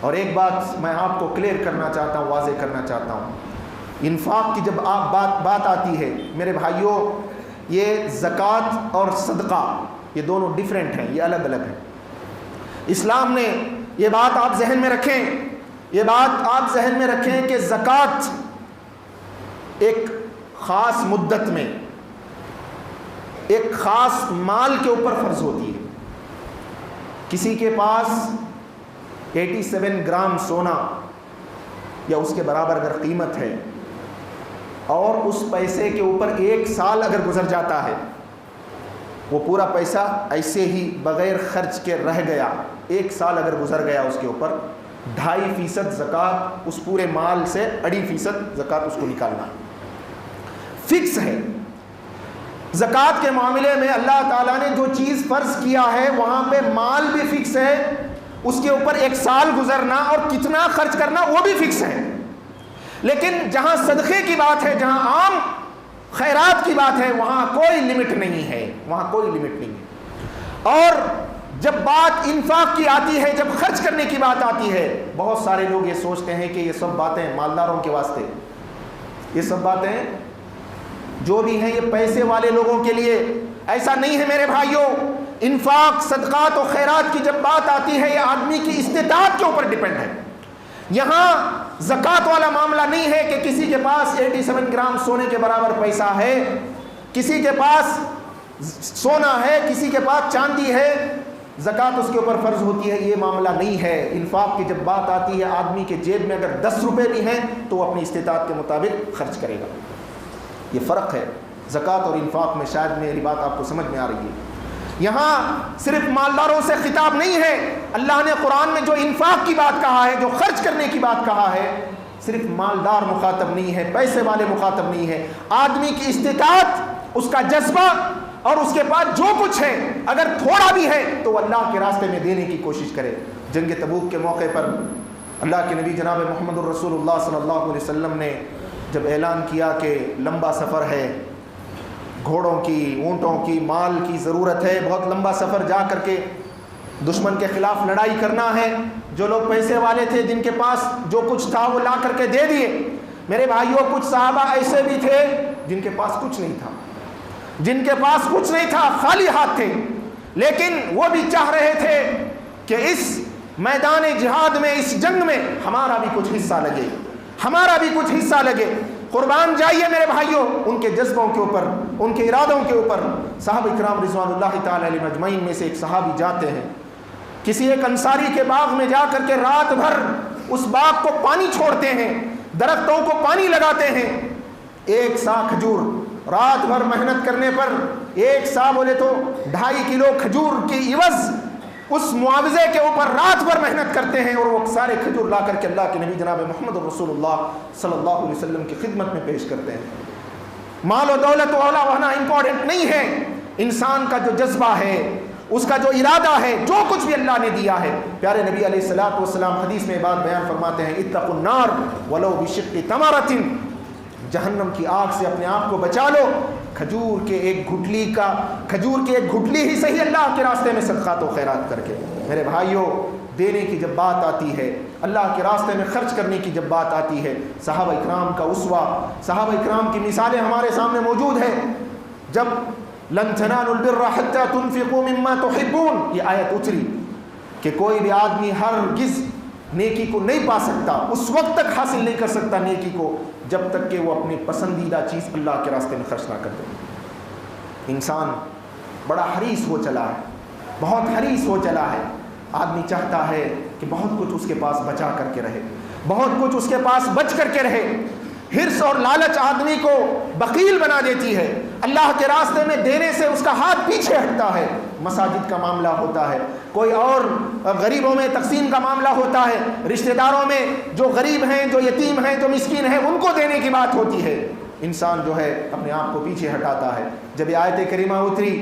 اور ایک بات میں آپ کو کلیئر کرنا چاہتا ہوں, واضح کرنا چاہتا ہوں, انفاق کی جب آپ بات آتی ہے میرے بھائیوں, یہ زکوٰۃ اور صدقہ یہ دونوں ڈیفرنٹ ہیں, یہ الگ الگ ہیں. اسلام نے یہ بات آپ ذہن میں رکھیں یہ بات آپ ذہن میں رکھیں کہ زکوٰۃ ایک خاص مدت میں ایک خاص مال کے اوپر فرض ہوتی ہے. کسی کے پاس 87 گرام سونا یا اس کے برابر اگر قیمت ہے اور اس پیسے کے اوپر 1 سال اگر گزر جاتا ہے, وہ پورا پیسہ ایسے ہی بغیر خرچ کے رہ گیا, 1 سال اگر گزر گیا اس کے اوپر 2.5% زکوٰۃ اس پورے مال سے 2.5% زکوٰۃ اس کو نکالنا ہے. فکس ہے. زکوٰۃ کے معاملے میں اللہ تعالیٰ نے جو چیز فرض کیا ہے وہاں پہ مال بھی فکس ہے, اس کے اوپر 1 سال گزرنا اور کتنا خرچ کرنا وہ بھی فکس ہے. لیکن جہاں صدقے کی بات ہے, جہاں عام خیرات کی بات ہے, وہاں کوئی لمٹ نہیں ہے, وہاں کوئی لمٹ نہیں ہے. اور جب بات انفاق کی آتی ہے, جب خرچ کرنے کی بات آتی ہے, بہت سارے لوگ یہ سوچتے ہیں کہ یہ سب باتیں مالداروں کے واسطے, یہ سب باتیں جو بھی ہیں یہ پیسے والے لوگوں کے لیے. ایسا نہیں ہے میرے بھائیوں. انفاق, صدقات و خیرات کی جب بات آتی ہے یہ آدمی کی استطاعت کے اوپر ڈیپینڈ ہے. یہاں زکوٰۃ والا معاملہ نہیں ہے کہ کسی کے پاس 87 گرام سونے کے برابر پیسہ ہے, کسی کے پاس سونا ہے, کسی کے پاس چاندی ہے, زکوٰۃ اس کے اوپر فرض ہوتی ہے. یہ معاملہ نہیں ہے. انفاق کی جب بات آتی ہے آدمی کے جیب میں اگر 10 روپے بھی ہیں تو وہ اپنی استطاعت کے مطابق خرچ کرے گا. یہ فرق ہے زکوٰۃ اور انفاق میں. شاید میری بات آپ کو سمجھ میں آ رہی ہے. یہاں صرف مالداروں سے خطاب نہیں ہے. اللہ نے قرآن میں جو انفاق کی بات کہا ہے, جو خرچ کرنے کی بات کہا ہے, صرف مالدار مخاطب نہیں ہے, پیسے والے مخاطب نہیں ہے. آدمی کی استطاعت, اس کا جذبہ اور اس کے پاس جو کچھ ہے اگر تھوڑا بھی ہے تو وہ اللہ کے راستے میں دینے کی کوشش کرے. جنگ تبوک کے موقع پر اللہ کے نبی جناب محمد الرسول اللہ صلی اللہ علیہ وسلم نے جب اعلان کیا کہ لمبا سفر ہے, گھوڑوں کی, اونٹوں کی, مال کی ضرورت ہے, بہت لمبا سفر جا کر کے دشمن کے خلاف لڑائی کرنا ہے. جو لوگ پیسے والے تھے, جن کے پاس جو کچھ تھا وہ لا کر کے دے دیے. میرے بھائیوں, کچھ صحابہ ایسے بھی تھے جن کے پاس کچھ نہیں تھا, جن کے پاس کچھ نہیں تھا, خالی ہاتھ تھے, لیکن وہ بھی چاہ رہے تھے کہ اس میدان جہاد میں, اس جنگ میں ہمارا بھی کچھ حصہ لگے, ہمارا بھی کچھ حصہ لگے. قربان جائیے میرے بھائیوں ان کے جذبوں کے اوپر, ان کے ارادوں کے اوپر. صحابہ کرام رضوان اللہ تعالی علیہم اجمعین میں سے ایک صحابی جاتے ہیں کسی ایک انصاری کے باغ میں, جا کر کے رات بھر اس باغ کو پانی چھوڑتے ہیں, درختوں کو پانی لگاتے ہیں. 1 سا کھجور, رات بھر محنت کرنے پر 1 سا بولے تو 2.5 کلو کھجور کی عوض اس معاوضے کے اوپر رات بھر محنت کرتے ہیں, اور وہ سارے کھجور لا کر کے اللہ کے نبی جناب محمد رسول اللہ صلی اللہ علیہ وسلم کی خدمت میں پیش کرتے ہیں. مال و دولت و اولا ہونا امپورٹنٹ نہیں ہے, انسان کا جو جذبہ ہے, اس کا جو ارادہ ہے, جو کچھ بھی اللہ نے دیا ہے. پیارے نبی علیہ الصلوۃ والسلام حدیث میں بات بیان فرماتے ہیں, اتقوا النار ولو بشق تمرۃ, جہنم کی آگ سے اپنے آپ کو بچا لو, کھجور کے ایک گھٹلی ہی صحیح اللہ کے راستے میں صدقات و خیرات کر کے. میرے بھائیوں, دینے کی جب بات آتی ہے, اللہ کے راستے میں خرچ کرنے کی جب بات آتی ہے, صحابہ اکرام کا اسوہ, صحابہ اکرام کی مثالیں ہمارے سامنے موجود ہیں. جب لن تنالوا البر حتى تنفقوا مما تحبون یہ آیت اتری کہ کوئی بھی آدمی ہرگز نیکی کو نہیں پا سکتا, اس وقت تک حاصل نہیں کر سکتا نیکی کو جب تک کہ وہ اپنی پسندیدہ چیز اللہ کے راستے میں خرچ نہ کر دے. انسان بڑا حریص ہو چلا ہے, بہت حریص ہو چلا ہے. آدمی چاہتا ہے کہ بہت کچھ اس کے پاس بچا کر کے رہے, بہت کچھ اس کے پاس بچ کر کے رہے. حرص اور لالچ آدمی کو بخیل بنا دیتی ہے. اللہ کے راستے میں دینے سے اس کا ہاتھ پیچھے ہٹتا ہے. مساجد کا معاملہ ہوتا ہے, کوئی اور غریبوں میں تقسیم کا معاملہ ہوتا ہے, رشتہ داروں میں جو غریب ہیں, جو یتیم ہیں, جو مسکین ہیں, ان کو دینے کی بات ہوتی ہے. انسان جو ہے اپنے آپ کو پیچھے ہٹاتا ہے. جب یہ آیت کریمہ اتری,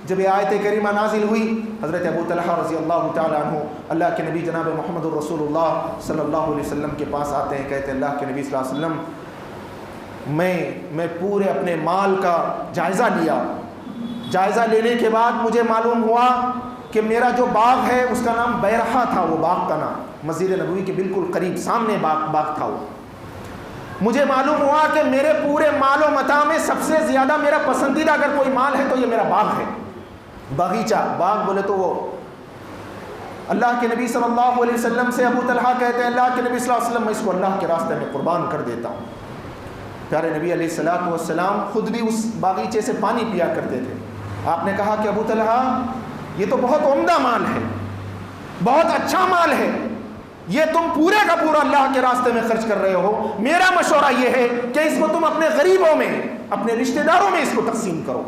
جب یہ آیت کریمہ نازل ہوئی, حضرت ابو طلحہ رضی اللہ تعالیٰ عنہ اللہ کے نبی جناب محمد الرسول اللہ صلی اللہ علیہ وسلم کے پاس آتے ہیں. کہتے ہیں اللہ کے نبی صلی اللہ علیہ وسلم, میں پورے اپنے مال کا جائزہ لیا. جائزہ لینے کے بعد مجھے معلوم ہوا کہ میرا جو باغ ہے اس کا نام بیرحہ تھا. وہ باغ کا نام مسجد نبوی کے بالکل قریب سامنے باغ تھا. وہ مجھے معلوم ہوا کہ میرے پورے مال و متاع میں سب سے زیادہ میرا پسندیدہ اگر کوئی مال ہے تو یہ میرا باغ ہے. باغیچہ, باغ بولے تو وہ اللہ کے نبی صلی اللہ علیہ وسلم سے ابو طلحہ کہتے ہیں اللہ کے نبی صلی اللہ علیہ وسلم میں اس کو اللہ کے راستے میں قربان کر دیتا ہوں۔ پیارے نبی علیہ الصلوۃ والسلام خود بھی اس باغیچے سے پانی پیا کرتے تھے۔ آپ نے کہا کہ ابو طلحہ یہ تو بہت عمدہ مال ہے، بہت اچھا مال ہے، یہ تم پورے کا پورا اللہ کے راستے میں خرچ کر رہے ہو، میرا مشورہ یہ ہے کہ اس کو تم اپنے غریبوں میں، اپنے رشتہ داروں میں اس کو تقسیم کرو۔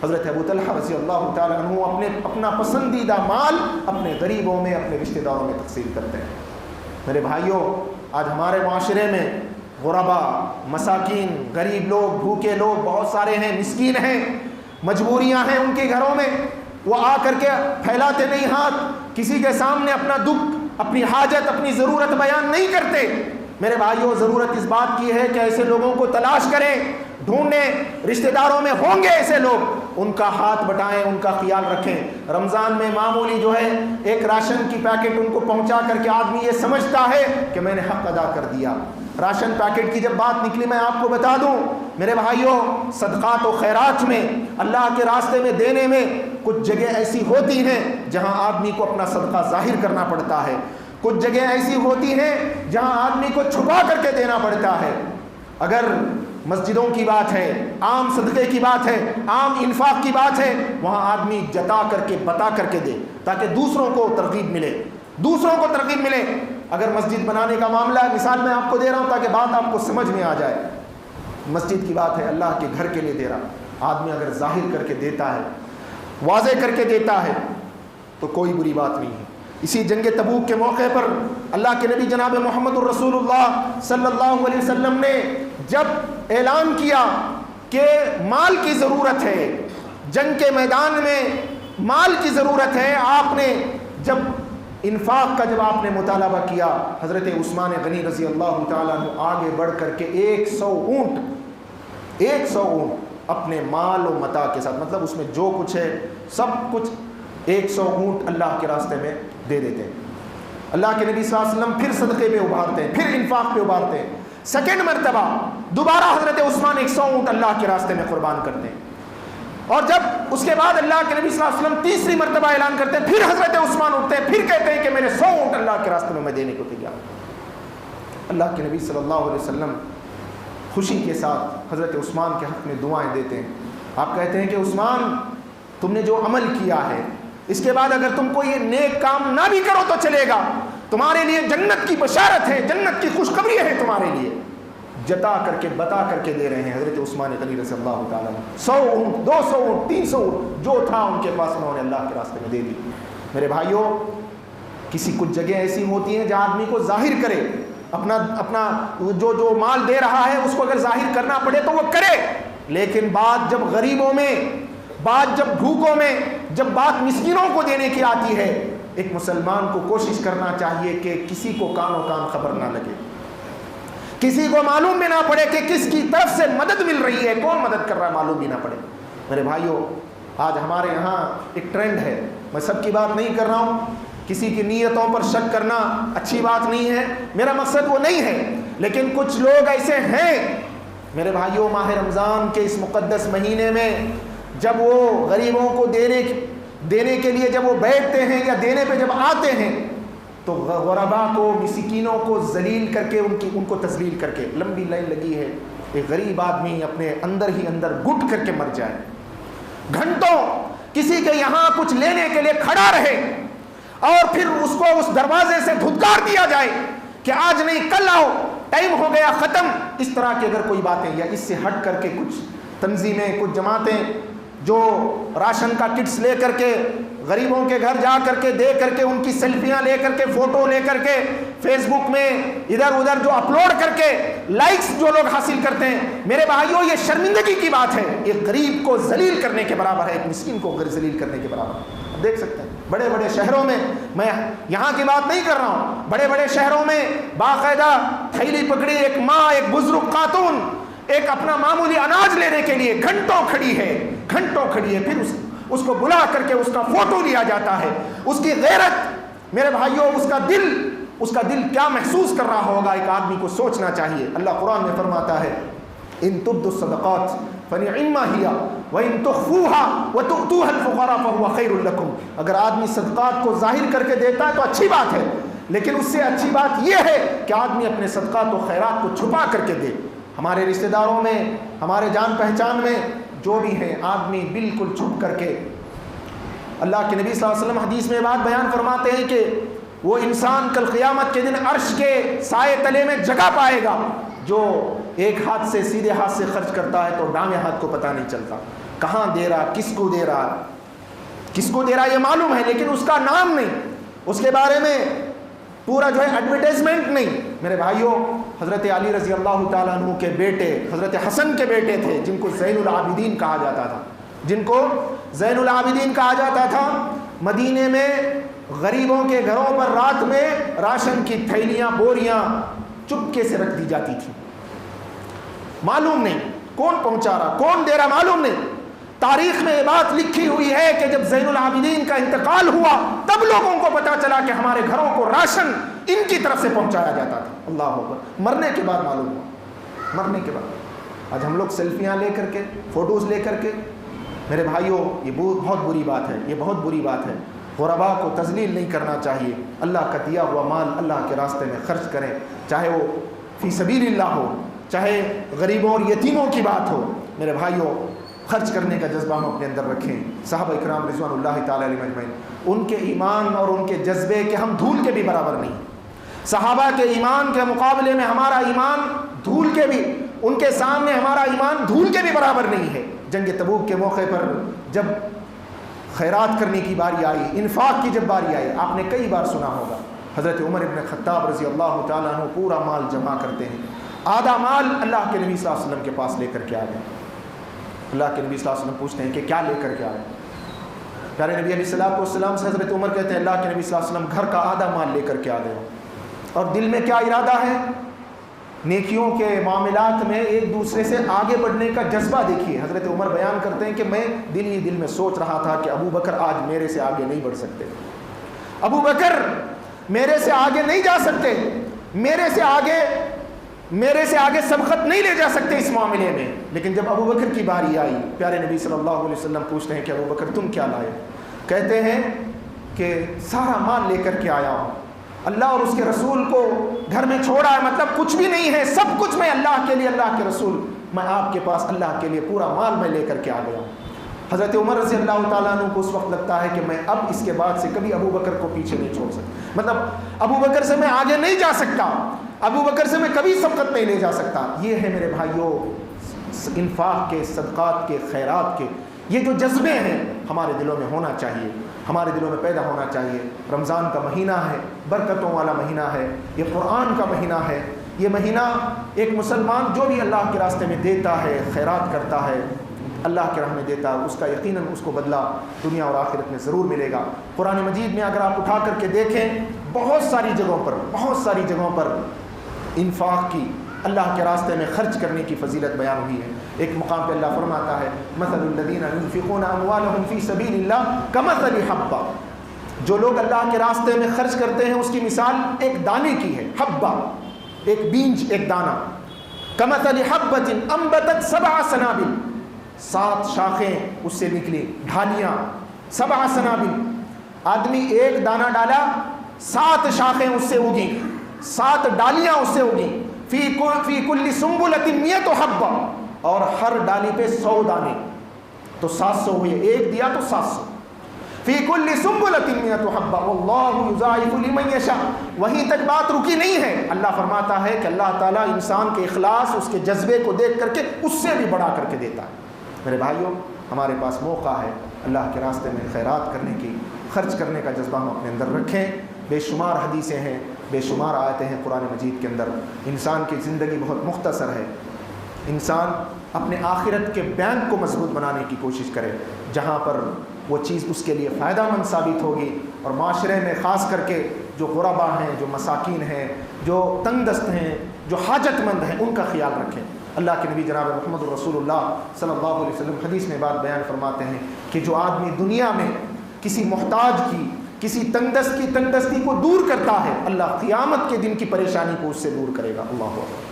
حضرت ابو طلحہ رضی اللہ تعالیٰ عنہ اپنا پسندیدہ مال اپنے غریبوں میں، اپنے رشتہ داروں میں تقسیم کرتے ہیں۔ میرے بھائیوں، آج ہمارے معاشرے میں غربا، مساکین، غریب لوگ، بھوکے لوگ بہت سارے ہیں، مسکین ہیں، مجبوریاں ہیں ان کے گھروں میں، وہ آ کر کے پھیلاتے نہیں ہاتھ، کسی کے سامنے اپنا دکھ، اپنی حاجت، اپنی ضرورت بیان نہیں کرتے۔ میرے بھائیوں، ضرورت اس بات کی ہے کہ ایسے لوگوں کو تلاش کریں، ڈھونڈیں، رشتہ داروں میں ہوں گے ایسے لوگ، ان کا ہاتھ بٹائیں، ان کا خیال رکھیں۔ رمضان میں معمولی جو ہے ایک راشن کی پیکٹ ان کو پہنچا کر کے آدمی یہ سمجھتا ہے کہ میں نے حق ادا کر دیا۔ راشن پیکٹ کی جب بات نکلی، میں آپ کو بتا دوں میرے بھائیوں، صدقات و خیرات میں، اللہ کے راستے میں دینے میں کچھ جگہ ایسی ہوتی ہیں جہاں آدمی کو اپنا صدقہ ظاہر کرنا پڑتا ہے، کچھ جگہ ایسی ہوتی ہیں جہاں آدمی کو چھپا کر کے دینا پڑتا ہے۔ اگر مسجدوں کی بات ہے، عام صدقے کی بات ہے، عام انفاق کی بات ہے، وہاں آدمی جتا کر کے، بتا کر کے دے تاکہ دوسروں کو ترغیب ملے، دوسروں کو ترغیب ملے۔ اگر مسجد بنانے کا معاملہ ہے، مثال میں آپ کو دے رہا ہوں تاکہ بات آپ کو سمجھ میں آ جائے، مسجد کی بات ہے، اللہ کے گھر کے لیے دے رہا، آدمی اگر ظاہر کر کے دیتا ہے، واضح کر کے دیتا ہے تو کوئی بری بات نہیں ہے۔ اسی جنگ تبوک کے موقع پر اللہ کے نبی جناب محمد الرسول اللہ صلی اللہ علیہ وسلم نے جب اعلان کیا کہ مال کی ضرورت ہے، جنگ کے میدان میں مال کی ضرورت ہے، آپ نے جب انفاق کا جب آپ نے مطالبہ کیا، حضرت عثمان غنی رضی اللہ تعالیٰ عنہ آگے بڑھ کر کے 100 اونٹ اپنے مال و متاع کے ساتھ، مطلب اس میں جو کچھ ہے سب کچھ 100 اونٹ اللہ کے راستے میں دے دیتے ہیں۔ اللہ کے نبی صلی اللہ علیہ وسلم پھر صدقے پہ ابھارتے ہیں، پھر انفاق پہ ابھارتے ہیں، سیکنڈ مرتبہ دوبارہ حضرت عثمان 100 اونٹ اللہ کے راستے میں قربان کرتے ہیں، اور جب اس کے بعد اللہ کے نبی صلی اللہ علیہ وسلم تیسری مرتبہ اعلان کرتے ہیں، پھر حضرت عثمان اٹھتے ہیں، پھر کہتے ہیں کہ میرے 100 اونٹ اللہ کے راستے میں دینے کو تیار۔ اللہ کے نبی صلی اللہ علیہ وسلم خوشی کے ساتھ حضرت عثمان کے حق میں دعائیں دیتے ہیں۔ آپ کہتے ہیں کہ عثمان، تم نے جو عمل کیا ہے، اس کے بعد اگر تم کو یہ نیک کام نہ بھی کرو تو چلے گا، تمہارے لیے جنت کی بشارت ہے، جنت کی خوشخبری ہے تمہارے لیے۔ جتا کر کے، بتا کر کے دے رہے ہیں حضرت عثمان غنی رضی اللہ تعالیٰ 100 اونٹ، 200 اونٹ، 300 اونٹ، جو تھا ان کے پاس انہوں نے اللہ کے راستے میں دے دی۔ میرے بھائیوں، کسی کچھ جگہ ایسی ہوتی ہیں جہاں آدمی کو ظاہر کرے، اپنا جو مال دے رہا ہے اس کو اگر ظاہر کرنا پڑے تو وہ کرے، لیکن بات جب غریبوں میں، بات جب بھوکوں میں، جب بات مسکینوں کو دینے کی آتی ہے، ایک مسلمان کو کوشش کرنا چاہیے کہ کسی کو کان و کان خبر نہ لگے، کسی کو معلوم بھی نہ پڑے کہ کس کی طرف سے مدد مل رہی ہے، کون مدد کر رہا ہے، معلوم بھی نہ پڑے۔ میرے بھائیوں، آج ہمارے یہاں ایک ٹرینڈ ہے، میں سب کی بات نہیں کر رہا ہوں، کسی کی نیتوں پر شک کرنا اچھی بات نہیں ہے، میرا مقصد وہ نہیں ہے، لیکن کچھ لوگ ایسے ہیں میرے بھائیوں، ماہ رمضان کے اس مقدس مہینے میں جب وہ غریبوں کو دینے کے لیے جب وہ بیٹھتے ہیں یا دینے پہ جب آتے ہیں تو غربا کو، مسکینوں کو ذلیل کر کے، ان کو تذلیل کر کے، لمبی لائن لگی ہے، ایک غریب آدمی اپنے اندر ہی اندر گھٹ کر کے مر جائے، گھنٹوں کسی کے یہاں کچھ لینے کے لیے کھڑا رہے، اور پھر اس کو اس دروازے سے دھتکار دیا جائے کہ آج نہیں کل آؤ، ٹائم ہو گیا، ختم۔ اس طرح کی اگر کوئی باتیں، یا اس سے ہٹ کر کے کچھ تنظیمیں، کچھ جماعتیں جو راشن کا کٹس لے کر کے غریبوں کے گھر جا کر کے دے کر کے، ان کی سیلفیاں لے کر کے، فوٹو لے کر کے فیس بک میں ادھر ادھر جو اپلوڈ کر کے لائکس جو لوگ حاصل کرتے ہیں، میرے بھائیوں یہ شرمندگی کی بات ہے، ایک غریب کو ذلیل کرنے کے برابر ہے، ایک مسکین کو ذلیل کرنے کے برابر ہے۔ آپ دیکھ سکتے ہیں بڑے بڑے شہروں میں، میں یہاں کی بات نہیں کر رہا ہوں، بڑے بڑے شہروں میں باقاعدہ تھیلی پکڑی ایک ماں، ایک بزرگ خاتون، ایک اپنا معمولی اناج لینے کے لیے گھنٹوں کھڑی ہے، پھر اس کو بلا کر کے اس کا فوٹو لیا جاتا ہے۔ اس کی غیرت، میرے بھائیوں، اس کا دل کیا محسوس کر رہا ہوگا، ایک آدمی کو سوچنا چاہیے۔ اللہ قرآن میں فرماتا ہے، ان تبدوا الصدقات فنعما هي وإن تخفوها وتؤتوها الفقراء فهو خير لكم. اگر آدمی صدقات کو ظاہر کر کے دیتا ہے تو اچھی بات ہے، لیکن اس سے اچھی بات یہ ہے کہ آدمی اپنے صدقات و خیرات کو چھپا کر کے دے. ہمارے رشتہ داروں میں، ہمارے جان پہچان میں جو بھی ہیں، آدمی بالکل چھپ کر کے. اللہ کے نبی صلی اللہ علیہ وسلم حدیث میں بات بیان فرماتے ہیں کہ وہ انسان کل قیامت کے دن عرش کے سائے تلے میں جگہ پائے گا جو ایک ہاتھ سے سیدھے ہاتھ سے خرچ کرتا ہے تو دائیں ہاتھ کو پتہ نہیں چلتا کہاں دے رہا، کس کو دے رہا، کس کو دے رہا یہ معلوم ہے لیکن اس کا نام نہیں، اس کے بارے میں پورا جو ہے ایڈورٹائزمنٹ نہیں. میرے بھائیوں، حضرت علی رضی اللہ تعالیٰ عنہ کے بیٹے حضرت حسن کے بیٹے تھے جن کو زین العابدین کہا جاتا تھا، جن کو زین العابدین کہا جاتا تھا. مدینے میں غریبوں کے گھروں پر رات میں راشن کی تھیلیاں، بوریاں چپکے سے رکھ دی جاتی تھی. معلوم نہیں کون پہنچا رہا، کون دے رہا، معلوم نہیں. تاریخ میں یہ بات لکھی ہوئی ہے کہ جب زین العابدین کا انتقال ہوا تب لوگوں کو پتا چلا کہ ہمارے گھروں کو راشن ان کی طرف سے پہنچایا جاتا تھا. اللہ اکبر. مرنے کے بعد معلوم ہوا، مرنے کے بعد. آج ہم لوگ سیلفیاں لے کر کے، فوٹوز لے کر کے. میرے بھائیوں، یہ بہت بری بات ہے، یہ بہت بری بات ہے. غرباء کو تذلیل نہیں کرنا چاہیے. اللہ کا دیا ہوا مال اللہ کے راستے میں خرچ کریں، چاہے وہ فی سبیل اللہ ہو، چاہے غریبوں اور یتیموں کی بات ہو. میرے بھائیوں، خرچ کرنے کا جذبہ ہم اپنے اندر رکھیں. صحابہ اکرام رضوان اللہ تعالی علیہم اجمعین، ان کے ایمان اور ان کے جذبے کے ہم دھول کے بھی برابر نہیں. صحابہ کے ایمان کے مقابلے میں ہمارا ایمان دھول کے بھی، ان کے سامنے ہمارا ایمان دھول کے بھی برابر نہیں ہے. جنگ تبوک کے موقع پر جب خیرات کرنے کی باری آئی، انفاق کی جب باری آئی، آپ نے کئی بار سنا ہوگا حضرت عمر ابن خطاب رضی اللہ تعالیٰ عنہ پورا مال جمع کرتے ہیں. آدھا مال اللہ کے نبی صلی اللہ علیہ وسلم کے پاس لے کر کے آ گئے. اللہ کے نبی صلی اللہ علیہ وسلم پوچھتے ہیں کہ کیا لے کر کے آئے؟ پیارے نبی علیہ الصلوۃ والسلام سے حضرت عمر کہتے ہیں اللہ کے نبی صلی اللہ علیہ وسلم گھر کا آدھا مال لے کر کے آ گئے. اور دل میں کیا ارادہ ہے؟ نیکیوں کے معاملات میں ایک دوسرے سے آگے بڑھنے کا جذبہ. دیکھیے حضرت عمر بیان کرتے ہیں کہ میں دل ہی دل میں سوچ رہا تھا کہ ابو بکر آج میرے سے آگے نہیں بڑھ سکتے، ابو بکر میرے سے آگے نہیں جا سکتے، میرے سے آگے سبقت نہیں لے جا سکتے اس معاملے میں. لیکن جب ابو بکر کی باری آئی، پیارے نبی صلی اللہ علیہ وسلم پوچھتے ہیں کہ ابو بکر تم کیا لائے؟ کہتے ہیں کہ سارا مال لے کر کے آیا ہوں، اللہ اور اس کے رسول کو گھر میں چھوڑا ہے، مطلب کچھ بھی نہیں ہے، سب کچھ میں اللہ کے لیے، اللہ کے رسول، میں آپ کے پاس اللہ کے لیے پورا مال میں لے کر کے آ گیا ہوں. حضرت عمر رضی اللہ تعالیٰ عنہ کو اس وقت لگتا ہے کہ میں اب اس کے بعد سے کبھی ابو بکر کو پیچھے نہیں چھوڑ سکتا، مطلب ابو بکر سے میں آگے نہیں جا سکتا، ابو بکر سے میں کبھی سبقت نہیں لے جا سکتا. یہ ہے میرے بھائیوں انفاق کے، صدقات کے، خیرات کے یہ جو جذبے ہیں ہمارے دلوں میں ہونا چاہیے، ہمارے دلوں میں پیدا ہونا چاہیے. رمضان کا مہینہ ہے، برکتوں والا مہینہ ہے، یہ قرآن کا مہینہ ہے. یہ مہینہ ایک مسلمان جو بھی اللہ کے راستے میں دیتا ہے، خیرات کرتا ہے، اللہ کے راہ میں دیتا ہے، اس کا یقیناً اس کو بدلہ دنیا اور آخرت میں ضرور ملے گا. قرآن مجید میں اگر آپ اٹھا کر کے دیکھیں بہت ساری جگہوں پر انفاق کی، اللہ کے راستے میں خرچ کرنے کی فضیلت بیان ہوئی ہے. ایک مقام پہ اللہ فرماتا ہے مثل الذین ينفقون اموالهم فی سبیل اللہ کمثل حبہ، جو لوگ اللہ کے راستے میں خرچ کرتے ہیں اس کی مثال ایک دانے کی ہے. حبہ ایک بیج، ایک دانہ. کمثل حبۃ انبتت 7 سنابل، 7 شاخیں اس سے نکلی، ڈھالیاں. 7 سنابل، آدمی ایک دانہ ڈالا، 7 شاخیں اس سے اگیں، 7 ڈالیاں اس سے اگیں. فی کل سنبلۃ 100 حبہ، اور ہر ڈالی پہ 100 دانے، تو 700 ہوئے، ایک دیا تو 700. فی کل سنبلۃ 100 حبہ واللہ یضاعف لمن یشاء. وہیں تک بات رکی نہیں ہے، اللہ فرماتا ہے کہ اللہ تعالیٰ انسان کے اخلاص، اس کے جذبے کو دیکھ کر کے اس سے بھی بڑھا کر کے دیتا ہے. میرے بھائیوں، ہمارے پاس موقع ہے اللہ کے راستے میں خیرات کرنے کی، خرچ کرنے کا جذبہ ہم اپنے اندر رکھیں. بے شمار حدیثیں ہیں، بے شمار آیتیں ہیں قرآن مجید کے اندر. انسان کی زندگی بہت مختصر ہے، انسان اپنے آخرت کے بینک کو مضبوط بنانے کی کوشش کرے، جہاں پر وہ چیز اس کے لیے فائدہ مند ثابت ہوگی. اور معاشرے میں خاص کر کے جو غربا ہیں، جو مساکین ہیں، جو تنگ دست ہیں، جو حاجت مند ہیں، ان کا خیال رکھیں. اللہ کے نبی جناب محمد رسول اللہ صلی اللہ علیہ وسلم حدیث میں بات بیان فرماتے ہیں کہ جو آدمی دنیا میں کسی محتاج کی، کسی تنگدست کی تنگدستی کو دور کرتا ہے، اللہ قیامت کے دن کی پریشانی کو اس سے دور کرے گا. اللہ اکبر.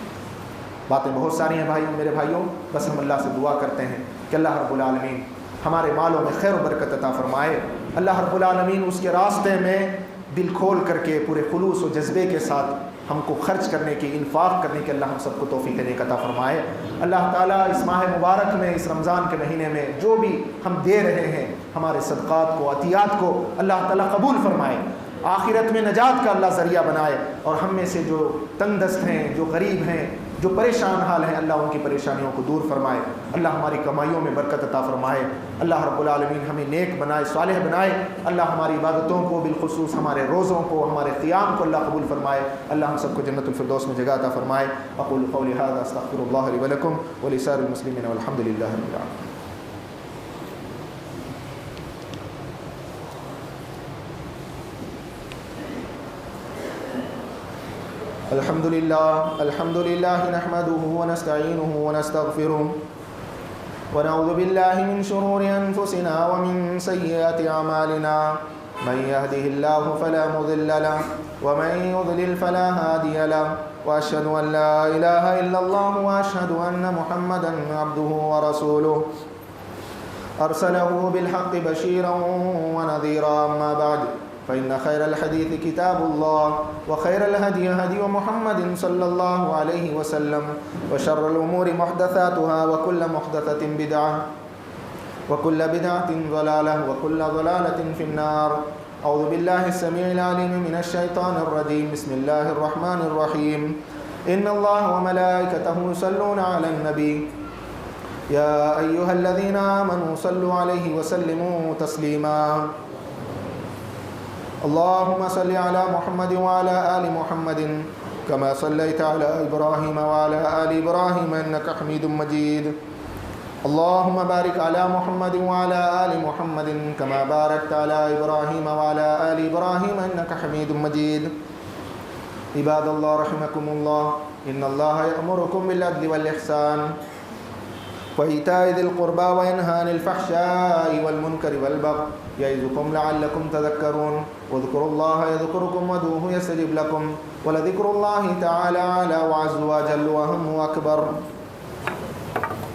باتیں بہت ساری ہیں بھائیوں، میرے بھائیوں، بس ہم اللہ سے دعا کرتے ہیں کہ اللہ رب العالمین ہمارے مالوں میں خیر و برکت عطا فرمائے، اللہ رب العالمین اس کے راستے میں دل کھول کر کے پورے خلوص و جذبے کے ساتھ ہم کو خرچ کرنے کی، انفاق کرنے کی اللہ ہم سب کو توفیق نیک عطا فرمائے۔ اللہ تعالیٰ اس ماہ مبارک میں، اس رمضان کے مہینے میں جو بھی ہم دے رہے ہیں، ہمارے صدقات کو، عطیات کو اللہ تعالیٰ قبول فرمائے، آخرت میں نجات کا اللہ ذریعہ بنائے، اور ہم میں سے جو تنگ دست ہیں، جو غریب ہیں، جو پریشان حال ہیں، اللہ ان کی پریشانیوں کو دور فرمائے، اللہ ہماری کمائیوں میں برکت عطا فرمائے، اللہ رب العالمین ہمیں نیک بنائے، صالح بنائے، اللہ ہماری عبادتوں کو، بالخصوص ہمارے روزوں کو، ہمارے قیام کو اللہ قبول فرمائے، اللہ ہم سب کو جنت الفردوس میں جگہ عطا فرمائے۔ اقول قولی ھذا استغفر اللہ لی ولکم ولسائر المسلمین والحمد للہ رب العالمین۔ الحمد لله نحمده ونستعينه ونستغفره ونعوذ بالله من شرور أنفسنا ومن سيئات أعمالنا، من يهده الله فلا مضل له ومن يضلل فلا هادي له، وأشهد أن لا إله إلا الله وأشهد أن محمدا عبده ورسوله أرسله بالحق بشيرا ونذيرا، أما بعد فإن خير الحديث كتاب الله وخير الهدي هدي محمد صلى الله عليه وسلم، وشر الأمور محدثاتها وكل محدثة بدعة وكل بدعة ضلالة وكل ضلالة في النار۔ أعوذ بالله السميع العليم من الشيطان الرجيم، بسم الله الرحمن الرحيم، إن الله وملائكته يصلون على النبي يا أيها الذين آمنوا صلوا عليه وسلموا تسليما، اللهم صل على محمد وعلى آل محمد كما صليت على إبراهيم وعلى آل إبراهيم إنك حميد مجيد، اللهم بارك على محمد وعلى آل محمد كما باركت على إبراهيم وعلى آل إبراهيم إنك حميد مجيد۔ عباد الله رحمكم الله، إن الله يأمركم بالعدل والإحسان وإيتاء ذي القربى وينهى عن الفحشاء والمنكر والبغي يعظكم لعلكم تذكرون، واذكروا الله يذكركم وادعوه يستجب لكم، ولذكر الله تعالى أعلى وأعز وأجل وأهم وأكبر۔